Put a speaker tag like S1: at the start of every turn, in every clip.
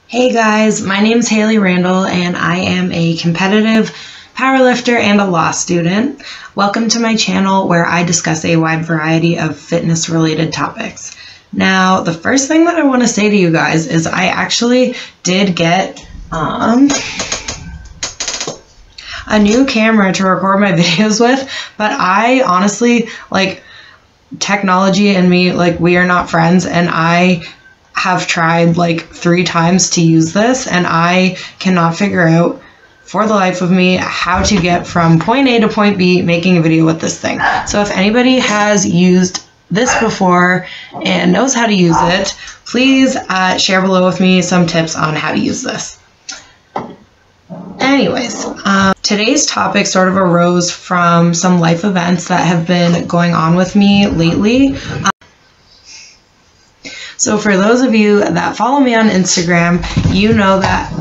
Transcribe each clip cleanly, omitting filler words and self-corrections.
S1: Hey guys, my name is Haley Randall and I am a competitive powerlifter and a law student. Welcome to my channel where I discuss a wide variety of fitness related topics. Now, the first thing that I want to say to you guys is I actually did get a new camera to record my videos with, but I honestly, technology and me, we are not friends, and I have tried 3 times to use this and I cannot figure out for the life of me how to get from point A to point B making a video with this thing. So if anybody has used this before and knows how to use it, please share below with me some tips on how to use this. Anyways, today's topic sort of arose from some life events that have been going on with me lately. So for those of you that follow me on Instagram, you know that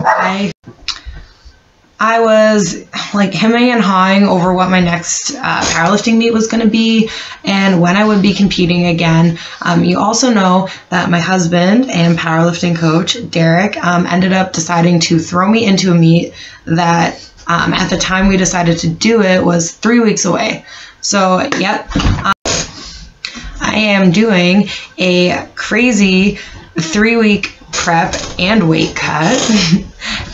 S1: I was hemming and hawing over what my next powerlifting meet was going to be and when I would be competing again. You also know that my husband and powerlifting coach, Derek, ended up deciding to throw me into a meet that at the time we decided to do it was 3 weeks away. So, yep. I am doing a crazy 3-week prep and weight cut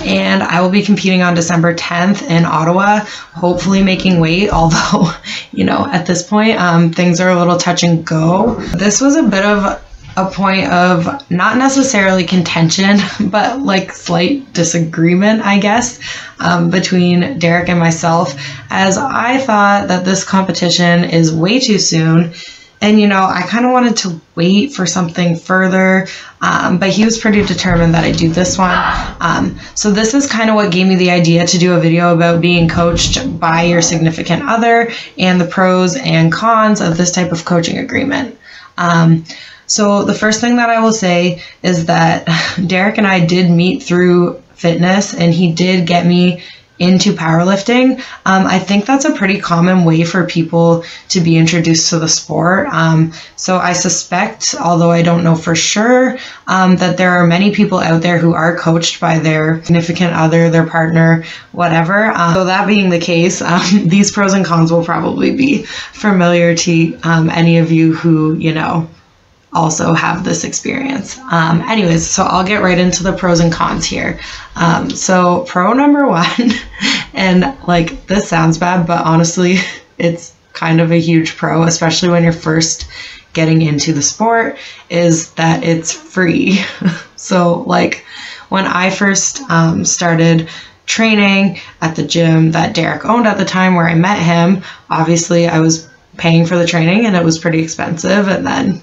S1: and I will be competing on December 10th in Ottawa, hopefully making weight, although, at this point, things are a little touch and go. This was a bit of a point of not necessarily contention, but slight disagreement, I guess, between Derek and myself, as I thought that this competition is way too soon. And, I kind of wanted to wait for something further, but he was pretty determined that I do this one. So this is kind of what gave me the idea to do a video about being coached by your significant other and the pros and cons of this type of coaching agreement. So the first thing that I will say is that Derek and I did meet through fitness and he did get me into powerlifting. I think that's a pretty common way for people to be introduced to the sport. So I suspect, although I don't know for sure, that there are many people out there who are coached by their significant other, their partner, whatever. So that being the case, these pros and cons will probably be familiar to any of you who, also have this experience. Anyways, so I'll get right into the pros and cons here. So pro number 1, and this sounds bad, but honestly, it's kind of a huge pro, especially when you're first getting into the sport, is that it's free. So when I first started training at the gym that Derek owned at the time where I met him, obviously I was paying for the training and it was pretty expensive, and then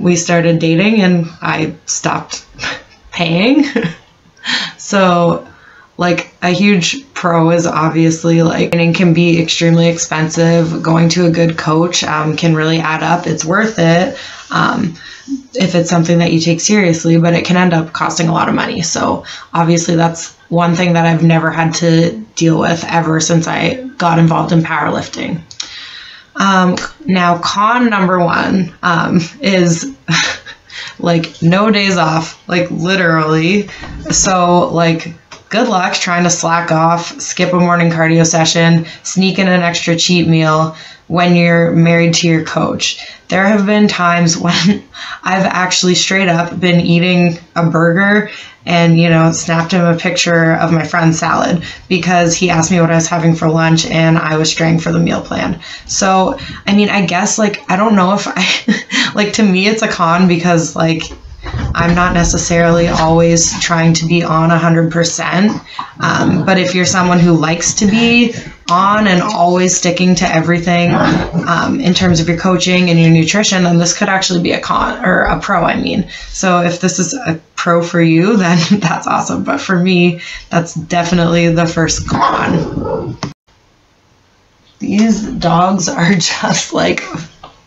S1: we started dating and I stopped paying. So a huge pro is obviously training can be extremely expensive. Going to a good coach can really add up. It's worth it if it's something that you take seriously, but it can end up costing a lot of money. So obviously that's one thing that I've never had to deal with ever since I got involved in powerlifting. Now con number 1 is no days off, literally. So good luck trying to slack off, skip a morning cardio session, sneak in an extra cheat meal when you're married to your coach. There have been times when I've actually straight up been eating a burger and, snapped him a picture of my friend's salad because he asked me what I was having for lunch and I was straying for the meal plan. So, I guess, I don't know if I, to me it's a con because, I'm not necessarily always trying to be on 100%, but if you're someone who likes to be on and always sticking to everything in terms of your coaching and your nutrition, then this could actually be a con, or a pro, So if this is a pro for you, then that's awesome. But for me, that's definitely the first con. These dogs are just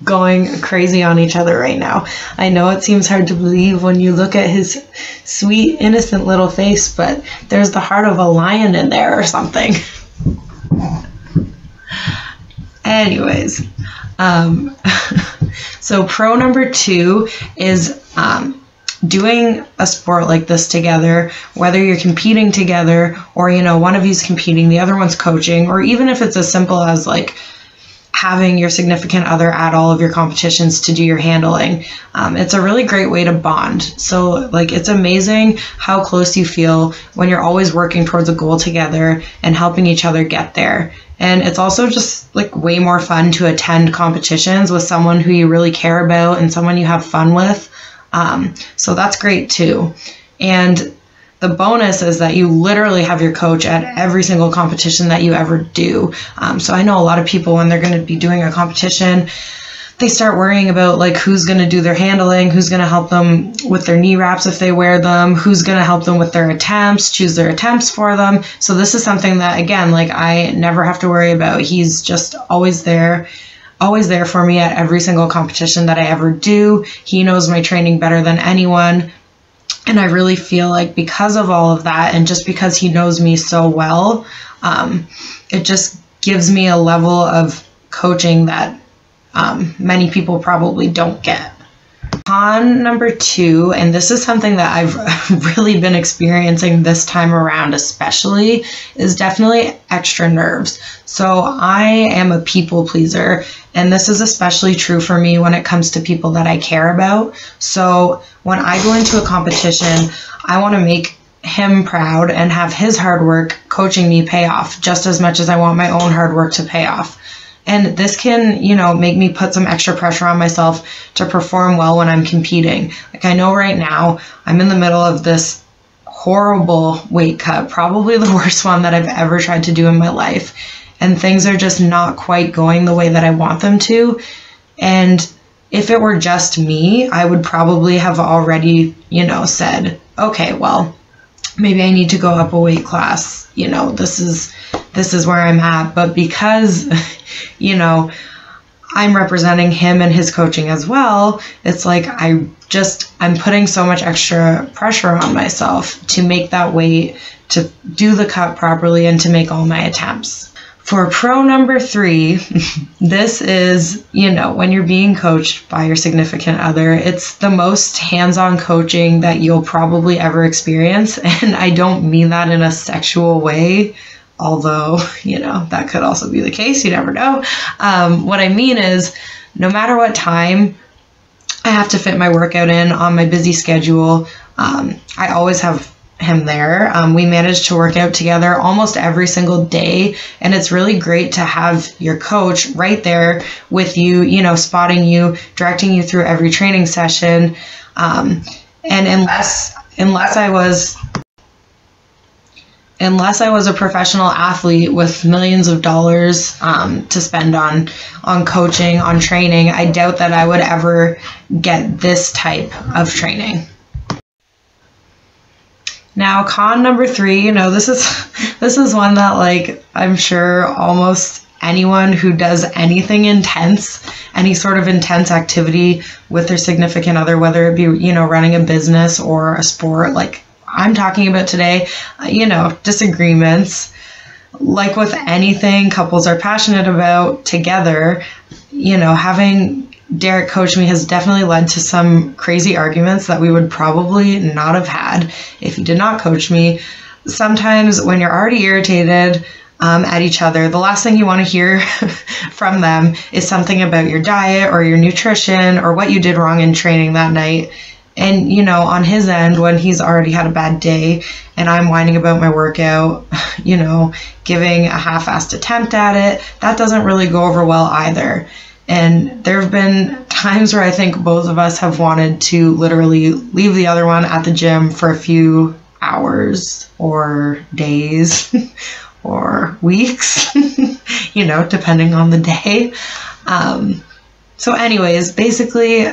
S1: going crazy on each other right now. I know it seems hard to believe when you look at his sweet, innocent little face, but there's the heart of a lion in there or something. Anyways, so pro number 2 is doing a sport like this together, whether you're competing together or, one of you's competing, the other one's coaching, or even if it's as simple as like having your significant other at all of your competitions to do your handling. It's a really great way to bond. So like, it's amazing how close you feel when you're always working towards a goal together and helping each other get there. And it's also just like way more fun to attend competitions with someone who you really care about and someone you have fun with. So that's great too. And the bonus is that you literally have your coach at every single competition that you ever do. So I know a lot of people, when they're going to be doing a competition, they start worrying about like who's going to do their handling, who's going to help them with their knee wraps if they wear them, who's going to help them with their attempts, choose their attempts for them. So this is something that, again, like I never have to worry about. He's just always there for me at every single competition that I ever do. He knows my training better than anyone. And I really feel like because of all of that, and just because he knows me so well, it just gives me a level of coaching that many people probably don't get. Con number 2, and this is something that I've really been experiencing this time around especially, is definitely extra nerves. So I am a people pleaser, and this is especially true for me when it comes to people that I care about. So when I go into a competition, I want to make him proud and have his hard work coaching me pay off just as much as I want my own hard work to pay off. And this can, make me put some extra pressure on myself to perform well when I'm competing. Like I know right now I'm in the middle of this horrible weight cut, probably the worst one that I've ever tried to do in my life. And things are just not quite going the way that I want them to. And if it were just me, I would probably have already, said, okay, well, maybe I need to go up a weight class. This is where I'm at. But because, I'm representing him and his coaching as well, it's like I'm putting so much extra pressure on myself to make that weight, to do the cut properly, and to make all my attempts. For pro number 3, this is, when you're being coached by your significant other, it's the most hands-on coaching that you'll probably ever experience. And I don't mean that in a sexual way, although, that could also be the case. You never know. What I mean is, no matter what time I have to fit my workout in on my busy schedule, I always have him there. We manage to work out together almost every single day, and it's really great to have your coach right there with you, spotting you, directing you through every training session. And unless I was a professional athlete with millions of dollars to spend on coaching, on training, I doubt that I would ever get this type of training. Now, con number 3, this is one that, like, I'm sure almost anyone who does anything intense, any sort of intense activity with their significant other, whether it be, running a business or a sport, like I'm talking about today, disagreements. Like with anything couples are passionate about together, having Derek coach me has definitely led to some crazy arguments that we would probably not have had if he did not coach me. Sometimes when you're already irritated at each other, the last thing you want to hear from them is something about your diet or your nutrition or what you did wrong in training that night. And, on his end, when he's already had a bad day and I'm whining about my workout, giving a half-assed attempt at it, that doesn't really go over well either. And there have been times where I think both of us have wanted to literally leave the other one at the gym for a few hours or days or weeks, depending on the day. So anyways, basically,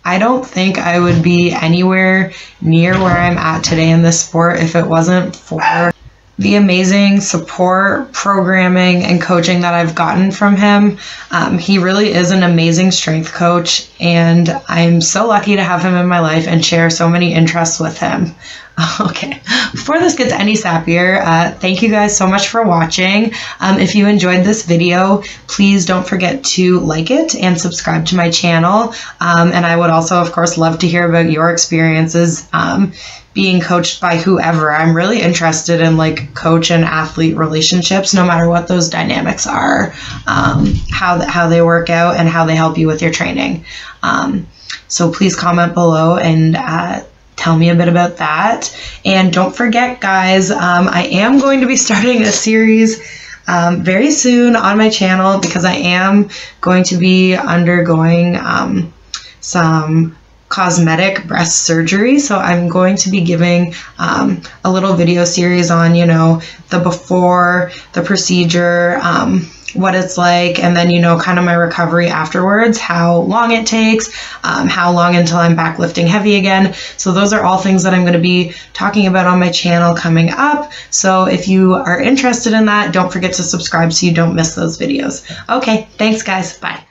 S1: I don't think I would be anywhere near where I'm at today in this sport if it wasn't for the amazing support, programming, and coaching that I've gotten from him. He really is an amazing strength coach, and I'm so lucky to have him in my life and share so many interests with him. Okay, before this gets any sappier, thank you guys so much for watching. If you enjoyed this video, please don't forget to like it and subscribe to my channel. And I would also, of course, love to hear about your experiences being coached by whoever. I'm really interested in like coach and athlete relationships, no matter what those dynamics are, how they work out and how they help you with your training. So please comment below and tell me a bit about that. And don't forget, guys, I am going to be starting a series very soon on my channel, because I am going to be undergoing some cosmetic breast surgery. So I'm going to be giving a little video series on, you know, the before, the procedure, what it's like, and then, you know, kind of my recovery afterwards, how long it takes, how long until I'm back lifting heavy again. So those are all things that I'm going to be talking about on my channel coming up. So if you are interested in that, don't forget to subscribe so you don't miss those videos. Okay, thanks guys. Bye.